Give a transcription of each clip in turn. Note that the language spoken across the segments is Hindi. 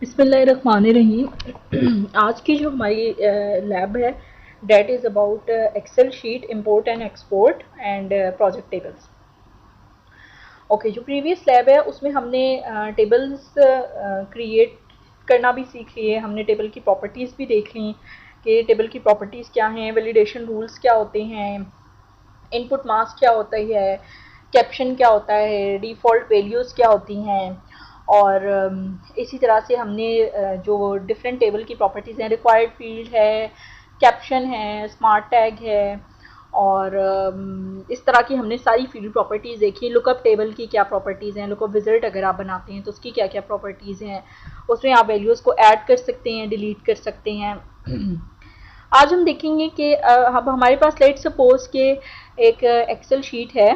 बिस्मिल्लाहिर्रहमानिर्रहीम। आज की जो हमारी लैब है that is about Excel sheet import and export and project tables. Okay, जो प्रीवियस लैब है उसमें हमने टेबल्स क्रिएट करना भी सीख लिए, हमने टेबल की प्रॉपर्टीज़ भी देख ली कि टेबल की प्रॉपर्टीज़ क्या हैं, वैलिडेशन रूल्स क्या होते हैं, इनपुट मास्क क्या होता है, कैप्शन क्या होता है, डिफ़ॉल्ट वैल्यूज़ क्या होती हैं। और इसी तरह से हमने जो डिफरेंट टेबल की प्रॉपर्टीज़ हैं, रिक्वायर्ड फील्ड है, कैप्शन है, स्मार्ट टैग है, और इस तरह की हमने सारी फील्ड प्रॉपर्टीज़ देखी। लुकअप टेबल की क्या प्रॉपर्टीज़ हैं, लुकअप विज़िट अगर आप बनाते हैं तो उसकी क्या क्या प्रॉपर्टीज़ हैं, उसमें आप वैल्यूज़ को ऐड कर सकते हैं, डिलीट कर सकते हैं। आज हम देखेंगे कि अब हमारे पास लेट सपोज के एक एक्सेल शीट है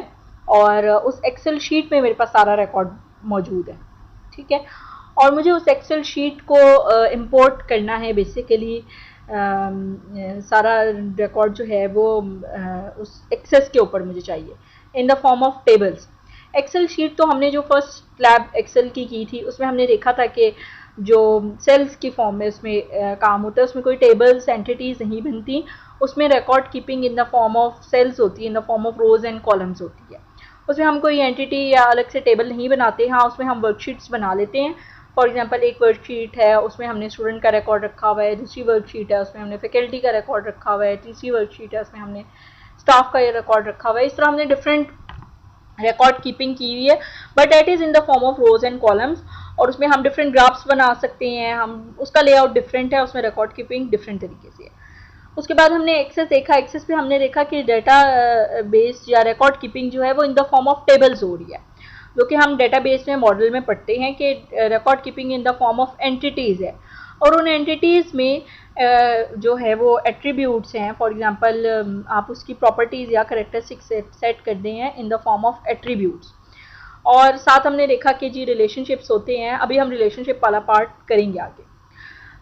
और उस एक्सेल शीट में मेरे पास सारा रिकॉर्ड मौजूद है, ठीक है, और मुझे उस एक्सेल शीट को इंपोर्ट करना है। बेसिकली सारा रिकॉर्ड जो है वो उस एक्सेस के ऊपर मुझे चाहिए in the form of tables. Excel sheet तो हमने जो फर्स्ट लैब एक्सेल की थी उसमें हमने देखा था कि जो सेल्स की फॉर्म में उसमें काम होता है, उसमें कोई टेबल्स एंटिटीज़ नहीं बनती, उसमें record keeping in the form of cells होती है, in the form of rows and columns होती है। उसमें हम कोई एंटिटी या अलग से टेबल नहीं बनाते। हाँ, उसमें हम वर्कशीट्स बना लेते हैं। फॉर एग्जांपल एक वर्कशीट है उसमें हमने स्टूडेंट का रिकॉर्ड रखा हुआ है, दूसरी वर्कशीट है उसमें हमने फैकल्टी का रिकॉर्ड रखा हुआ है, तीसरी वर्कशीट है उसमें हमने स्टाफ का ये रिकॉर्ड रखा हुआ है। इस तरह हमने डिफरेंट रिकॉर्ड कीपिंग की हुई है, but that is in the form of rows and columns. और उसमें हम डिफरेंट ग्राफ्स बना सकते हैं, हम उसका लेआउट डिफरेंट है, उसमें रिकॉर्ड कीपिंग डिफरेंट तरीके से है। उसके बाद हमने एक्सेस देखा। एक्सेस पे हमने देखा कि डाटा बेस या रिकॉर्ड कीपिंग जो है वो इन द फॉर्म ऑफ टेबल्स हो रही है, जो कि हम डेटाबेस में मॉडल में पढ़ते हैं कि record keeping in the form of entities है, और उन एंटिटीज़ में जो है वो एट्रीब्यूट्स हैं। फॉर एग्जांपल आप उसकी प्रॉपर्टीज़ या करेक्टरिस्टिक्स सेट कर दें हैं इन द फॉर्म ऑफ एट्रीब्यूट्स। और साथ हमने देखा कि जी रिलेशनशिप्स होते हैं, अभी हम रिलेशनशिप वाला पार्ट करेंगे आगे।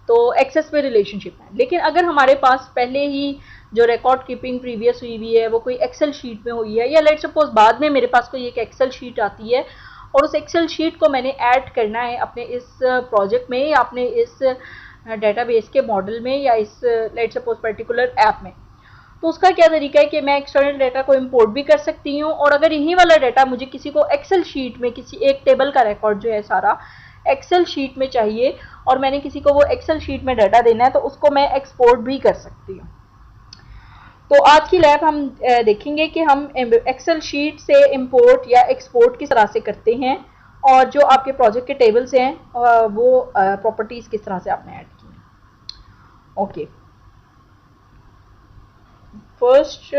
तो एक्सेस पे रिलेशनशिप है, लेकिन अगर हमारे पास पहले ही जो रिकॉर्ड कीपिंग प्रीवियस हुई है वो कोई एक्सेल शीट में हुई है, या लेट सपोज बाद में मेरे पास कोई एक एक्सेल शीट आती है और उस एक्सेल शीट को मैंने ऐड करना है अपने इस प्रोजेक्ट में या अपने इस डेटाबेस के मॉडल में या इस लेट सपोज पर्टिकुलर ऐप में, तो उसका क्या तरीका है कि मैं एक्सटर्नल डाटा को इंपोर्ट भी कर सकती हूँ। और अगर यही वाला डाटा मुझे किसी को एक्सेल शीट में, किसी एक टेबल का रिकॉर्ड जो है सारा एक्सेल शीट में चाहिए और मैंने किसी को वो एक्सेल शीट में डाटा देना है, तो उसको मैं एक्सपोर्ट भी कर सकती हूँ। तो आज की लैब हम देखेंगे कि हम एक्सेल शीट से इंपोर्ट या एक्सपोर्ट किस तरह से करते हैं, और जो आपके प्रोजेक्ट के टेबल्स हैं वो प्रॉपर्टीज़ किस तरह से आपने ऐड की हैं। ओके, फर्स्ट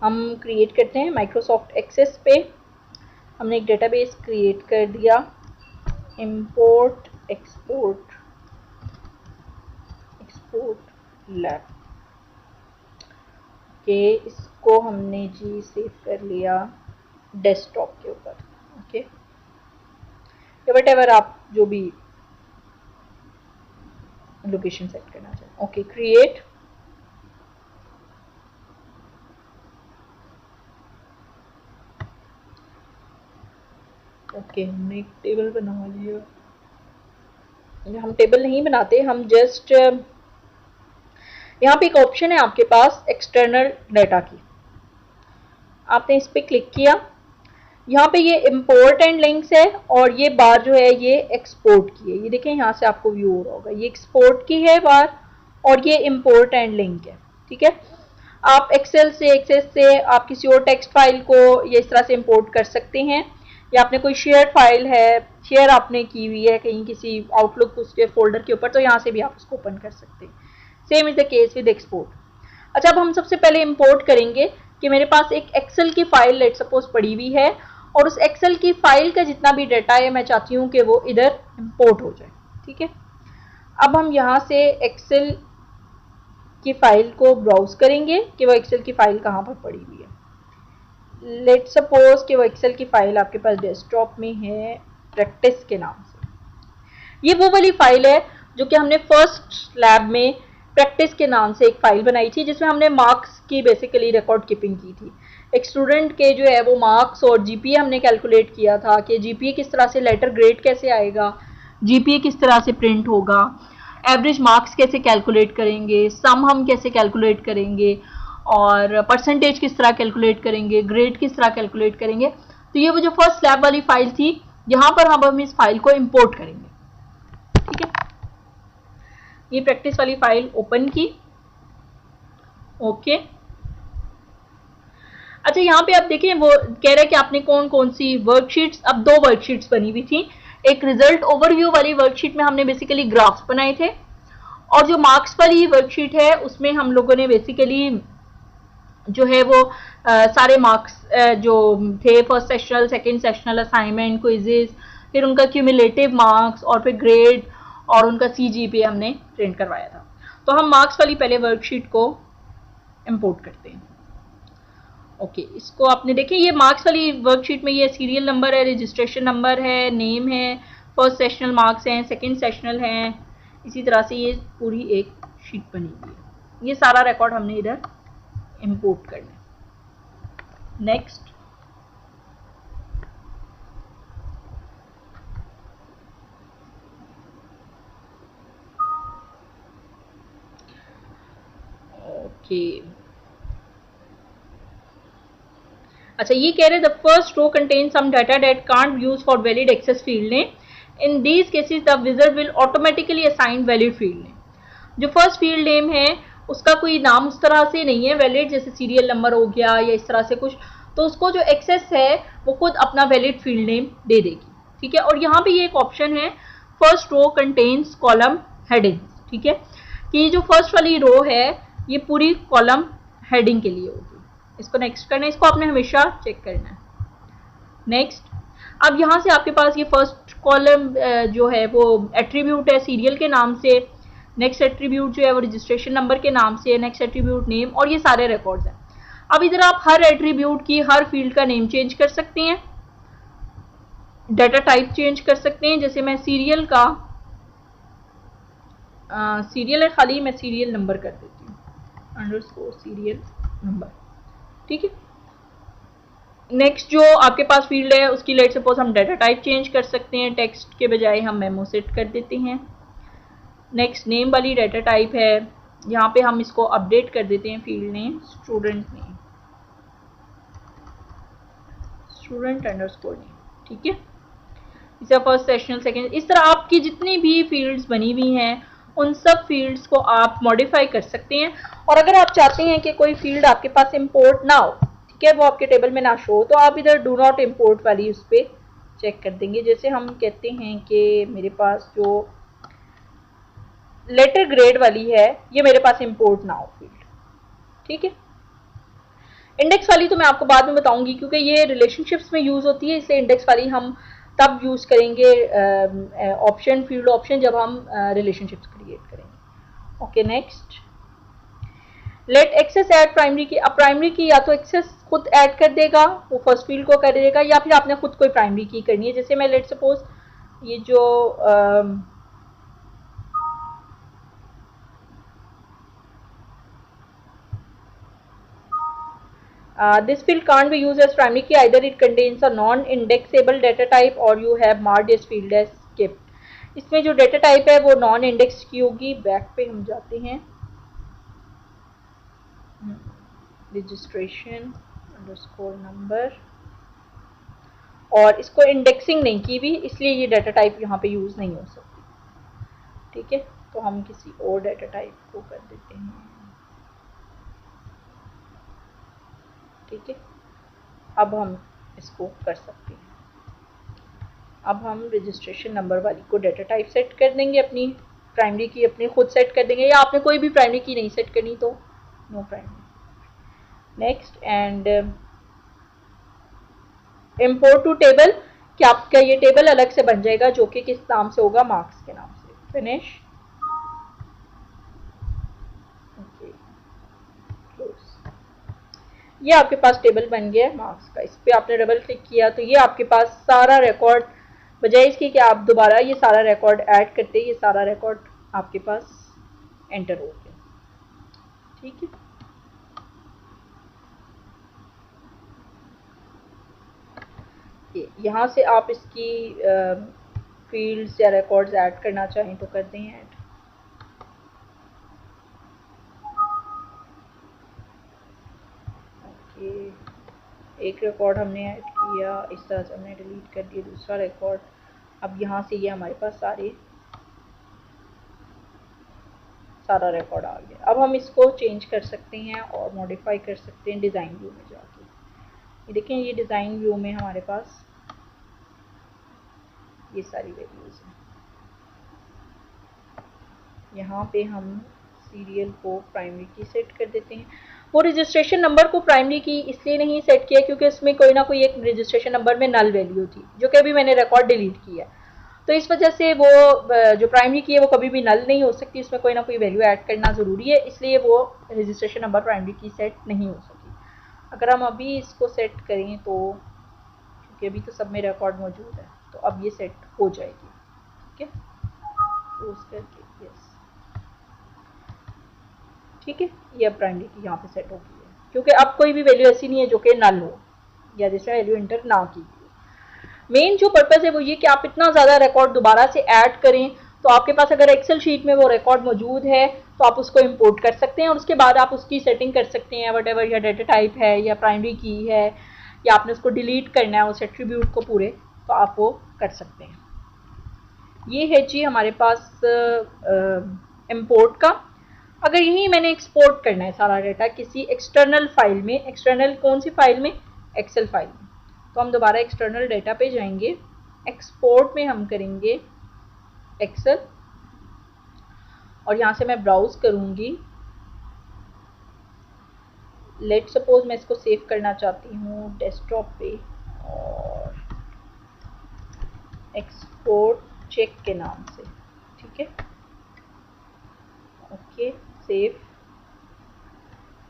हम क्रिएट करते हैं माइक्रोसॉफ्ट एक्सेस पे। हमने एक डेटाबेस क्रिएट कर दिया, इंपोर्ट एक्सपोर्ट लैब के, इसको हमने जी सेव कर लिया डेस्कटॉप के ऊपर। ओके, वट एवर आप जो भी लोकेशन सेट करना चाहें। Okay, create. ओके, हमने एक टेबल बना लिया। हम टेबल नहीं बनाते, हम जस्ट यहाँ पे एक ऑप्शन है आपके पास एक्सटर्नल डाटा की, आपने इस पर क्लिक किया। यहाँ पे ये इम्पोर्ट एंड लिंक्स है और ये बार जो है ये एक्सपोर्ट की है। ये देखें, यहाँ से आपको व्यू हो रहा होगा, ये एक्सपोर्ट की है बार और ये इम्पोर्ट एंड लिंक है, ठीक है। आप एक्सेल से एक्सेस से आप किसी और टेक्स्ट फाइल को ये इस तरह से इंपोर्ट कर सकते हैं, या आपने कोई शेयर फाइल है, शेयर आपने की हुई है कहीं किसी आउटलुक उसके फोल्डर के ऊपर, तो यहाँ से भी आप उसको ओपन कर सकते हैं। Same is the case with export. अच्छा, अब हम सबसे पहले इंपोर्ट करेंगे कि मेरे पास एक एक्सेल की फाइल लेट सपोज पड़ी हुई है और उस एक्सेल की फाइल का जितना भी डाटा है मैं चाहती हूँ कि वो इधर इंपोर्ट हो जाए, ठीक है। अब हम यहाँ से एक्सेल की फाइल को ब्राउज करेंगे कि वो एक्सेल की फाइल कहाँ पर पड़ी हुई है। लेट सपोज कि वो एक्सेल की फाइल आपके पास डेस्कटॉप में है प्रैक्टिस के नाम से। ये वो वाली फाइल है जो कि हमने फर्स्ट लैब में प्रैक्टिस के नाम से एक फाइल बनाई थी, जिसमें हमने मार्क्स की बेसिकली रिकॉर्ड कीपिंग की थी। एक स्टूडेंट के जो है वो मार्क्स और जीपीए हमने कैलकुलेट किया था कि जीपीए किस तरह से, लेटर ग्रेड कैसे आएगा, जीपीए किस तरह से प्रिंट होगा, एवरेज मार्क्स कैसे कैलकुलेट करेंगे, सम हम कैसे कैलकुलेट करेंगे, और परसेंटेज किस तरह कैलकुलेट करेंगे, ग्रेड किस तरह कैलकुलेट करेंगे। तो ये वो जो फर्स्ट लैब वाली फाइल थी, यहाँ पर हम इस फाइल को इंपोर्ट करेंगे। ठीक है, ये प्रैक्टिस वाली फाइल ओपन की। ओके, अच्छा यहाँ पे आप देखें वो कह रहा है कि आपने कौन कौन सी वर्कशीट्स, अब 2 वर्कशीट्स बनी हुई थी। एक रिजल्ट ओवरव्यू वाली वर्कशीट में हमने बेसिकली ग्राफ्स बनाए थे, और जो मार्क्स वाली वर्कशीट है उसमें हम लोगों ने बेसिकली जो है वो सारे मार्क्स जो थे, first sectional, second sectional, assignment, quizzes, फिर उनका क्यूमुलेटिव मार्क्स और फिर ग्रेड और उनका सीजीपीए हमने प्रिंट करवाया था। तो हम मार्क्स वाली पहले वर्कशीट को इंपोर्ट करते हैं। ओके, इसको आपने देखें, ये मार्क्स वाली वर्कशीट में ये सीरियल नंबर है, रजिस्ट्रेशन नंबर है, नेम है, फर्स्ट सेशनल मार्क्स हैं, सेकंड सेशनल हैं, इसी तरह से ये पूरी एक शीट बनी हुई है। ये सारा रिकॉर्ड हमने इधर इंपोर्ट करना है। नेक्स्ट, ओके, अच्छा ये कह रहे the first row contain some data that can't be used for valid Access field name. In these cases the wizard will automatically assign valid field name. जो फर्स्ट फील्ड नेम है उसका कोई नाम उस तरह से नहीं है वैलिड, जैसे सीरियल नंबर हो गया या इस तरह से कुछ, तो उसको जो एक्सेस है वो खुद अपना वैलिड फील्ड नेम दे देगी। ठीक है, और यहाँ पे ये एक ऑप्शन है first row contains column headings. ठीक है, कि जो फर्स्ट वाली रो है ये पूरी कॉलम हेडिंग के लिए होगी। इसको नेक्स्ट करना है, इसको आपने हमेशा चेक करना है। नेक्स्ट, अब यहाँ से आपके पास ये फर्स्ट कॉलम जो है वो एट्रीब्यूट है सीरियल के नाम से, नेक्स्ट एट्रीब्यूट जो है वो रजिस्ट्रेशन नंबर के नाम से, नेक्स्ट एट्रीब्यूट नेम, और ये सारे रिकॉर्ड्स हैं। अब इधर आप हर एट्रीब्यूट की, हर फील्ड का नेम चेंज कर सकते हैं, डाटा टाइप चेंज कर सकते हैं। जैसे मैं सीरियल का सीरियल है खाली, मैं सीरियल नंबर कर देती हूँ, अंडरस्कोर सीरियल नंबर। ठीक है, नेक्स्ट जो आपके पास फील्ड है उसकी लेट सपोज हम डाटा टाइप चेंज कर सकते हैं, टेक्स्ट के बजाय हम मेमो सेट कर देते हैं। नेक्स्ट, नेम वाली डाटा टाइप है, यहाँ पे हम इसको अपडेट कर देते हैं field name student name, student underscore name. ठीक है, इसे फर्स्ट सेशनल, सेकंड, इस तरह आपकी जितनी भी फील्ड्स बनी हुई हैं उन सब फील्ड्स को आप मॉडिफाई कर सकते हैं। और अगर आप चाहते हैं कि कोई फील्ड आपके पास इंपोर्ट ना हो, ठीक है, वो आपके टेबल में ना शो हो, तो आप इधर डू नॉट इंपोर्ट वाली उस पर चेक कर देंगे। जैसे हम कहते हैं कि मेरे पास जो लेटर ग्रेड वाली है ये मेरे पास इंपोर्ट ना हो फील्ड। ठीक है, इंडेक्स वाली तो मैं आपको बाद में बताऊंगी क्योंकि ये रिलेशनशिप्स में यूज होती है, इसलिए इंडेक्स वाली हम तब यूज करेंगे ऑप्शन, फील्ड ऑप्शन, जब हम रिलेशनशिप्स क्रिएट करेंगे। Okay, next, let Access add primary key. अब प्राइमरी की या तो एक्सेस खुद ऐड कर देगा, वो फर्स्ट फील्ड को कर देगा, या फिर आपने खुद कोई प्राइमरी की करनी है। जैसे मैं लेट सपोज ये जो this field can't be used as primary key, either it contains a non-indexable data type or you have marked this field as skipped. इसमें जो डेटा टाइप है वो नॉन इंडेक्स की होगी। बैक पे हम जाते हैं, रजिस्ट्रेशन अंडरस्कोर नंबर, और इसको इंडेक्सिंग नहीं की भी, इसलिए ये डाटा टाइप यहाँ पे यूज नहीं हो सकती। ठीक है, तो हम किसी और डाटा टाइप को कर देते हैं। ठीक है, अब हम इसको कर सकते हैं। अब हम रजिस्ट्रेशन नंबर वाली को डाटा टाइप सेट कर देंगे, अपनी प्राइमरी की अपनी खुद सेट कर देंगे, या आपने कोई भी प्राइमरी की नहीं सेट करनी तो no primary. Next, and import to table, कि आपका ये टेबल अलग से बन जाएगा जो कि किस नाम से होगा, मार्क्स के नाम से। फिनिश। ये आपके पास टेबल बन गया है मार्क्स का। इस पर आपने डबल क्लिक किया तो ये आपके पास सारा रिकॉर्ड, बजाय इसकी कि आप दोबारा ये सारा रिकॉर्ड ऐड करते, ये सारा रिकॉर्ड आपके पास एंटर हो गया। ठीक है, यहाँ से आप इसकी फील्ड्स या रिकॉर्ड्स ऐड करना चाहें तो करते हैं ऐड। ओके, एक रिकॉर्ड हमने ऐड किया, इस तरह से हमने डिलीट कर दिया दूसरा रिकॉर्ड। अब यहाँ से ये हमारे पास सारा रिकॉर्ड आ गया। अब हम इसको चेंज कर सकते हैं और मॉडिफाई कर सकते हैं डिज़ाइन व्यू में जाके। ये देखें, ये डिज़ाइन व्यू में हमारे पास ये सारी वैल्यूज़ हैं। यहाँ पे हम सीरियल को प्राइमरी की सेट कर देते हैं। वो रजिस्ट्रेशन नंबर को प्राइमरी की इसलिए नहीं सेट किया क्योंकि इसमें कोई ना कोई एक रजिस्ट्रेशन नंबर में नल वैल्यू थी, जो कि अभी मैंने रिकॉर्ड डिलीट किया, तो इस वजह से वो जो प्राइमरी की है वो कभी भी नल नहीं हो सकती, उसमें कोई ना कोई वैल्यू ऐड करना ज़रूरी है, इसलिए वो रजिस्ट्रेशन नंबर प्राइमरी की सेट नहीं हो सकी। अगर हम अभी इसको सेट करें तो, क्योंकि अभी तो सब में रिकॉर्ड मौजूद है, तो अब ये सेट हो जाएगी। ठीक है, क्लोज करके, यस, ठीक है, ये अब प्राइमरी की यहाँ पे सेट हो गई है, क्योंकि अब कोई भी वैल्यू ऐसी नहीं है जो कि नल हो या जिसमें वैल्यू इंटर ना की। मेन जो पर्पज़ है वो ये कि आप इतना ज़्यादा रिकॉर्ड दोबारा से ऐड करें, तो आपके पास अगर एक्सेल शीट में वो रिकॉर्ड मौजूद है तो आप उसको इंपोर्ट कर सकते हैं और उसके बाद आप उसकी सेटिंग कर सकते हैं, वट एवर या डेटा टाइप है या प्राइमरी की है या आपने उसको डिलीट करना है उस एट्रीब्यूट को पूरे, तो आप वो कर सकते हैं। ये है जी हमारे पास इंपोर्ट का। अगर यही मैंने एक्सपोर्ट करना है सारा डाटा किसी एक्सटर्नल फाइल में, एक्सटर्नल कौन सी फाइल में, एक्सेल फाइल में, तो हम दोबारा एक्सटर्नल डाटा पे जाएंगे, एक्सपोर्ट में हम करेंगे एक्सेल और यहाँ से मैं ब्राउज करूँगी। लेट सपोज मैं इसको सेव करना चाहती हूँ डेस्कटॉप पे और एक्सपोर्ट चेक के नाम से, ठीक है, okay, save,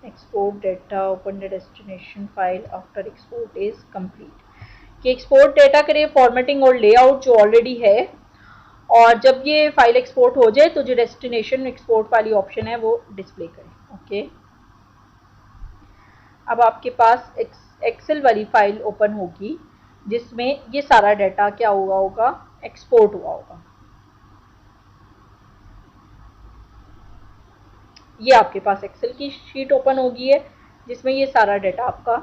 export data, open the destination file after export is complete. कि एक्सपोर्ट डेटा करें फॉर्मेटिंग और लेआउट जो ऑलरेडी है, और जब ये फाइल एक्सपोर्ट हो जाए तो जो डेस्टिनेशन एक्सपोर्ट वाली ऑप्शन है वो डिस्प्ले करें। ओके, अब आपके पास एक्सेल वाली फाइल ओपन होगी जिसमें ये सारा डाटा क्या हुआ होगा, एक्सपोर्ट हुआ होगा। ये आपके पास एक्सेल की शीट ओपन होगी है जिसमें ये सारा डाटा आपका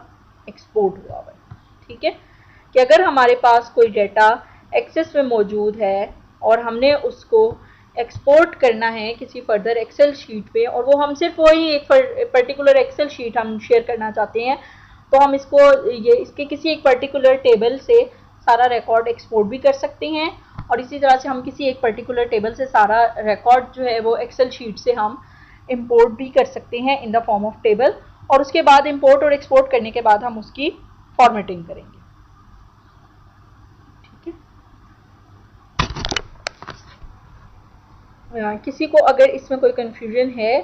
एक्सपोर्ट हुआ हुआ है। ठीक है, कि अगर हमारे पास कोई डाटा एक्सेस में मौजूद है और हमने उसको एक्सपोर्ट करना है किसी फर्दर एक्सेल शीट पे, और वो हम सिर्फ वही एक पर्टिकुलर एक्सेल शीट हम शेयर करना चाहते हैं, तो हम इसको इसके किसी एक पर्टिकुलर टेबल से सारा रिकॉर्ड एक्सपोर्ट भी कर सकते हैं, और इसी तरह से हम किसी एक पर्टिकुलर टेबल से सारा रिकॉर्ड जो है वो एक्सेल शीट से हम इंपोर्ट भी कर सकते हैं इन द फॉर्म ऑफ टेबल, और उसके बाद इंपोर्ट और एक्सपोर्ट करने के बाद हम उसकी फॉर्मेटिंग करेंगे। ठीक है, किसी को अगर इसमें कोई कंफ्यूजन है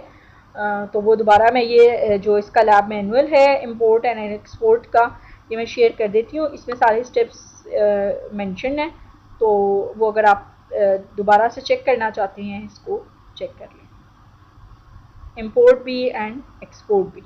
तो वो दोबारा मैं ये जो इसका लैब मैनुअल है इंपोर्ट एंड एक्सपोर्ट का, ये मैं शेयर कर देती हूँ, इसमें सारे स्टेप्स मेंशन है, तो वो अगर आप दोबारा से चेक करना चाहते हैं इसको चेक कर लें, इंपोर्ट भी एंड एक्सपोर्ट भी।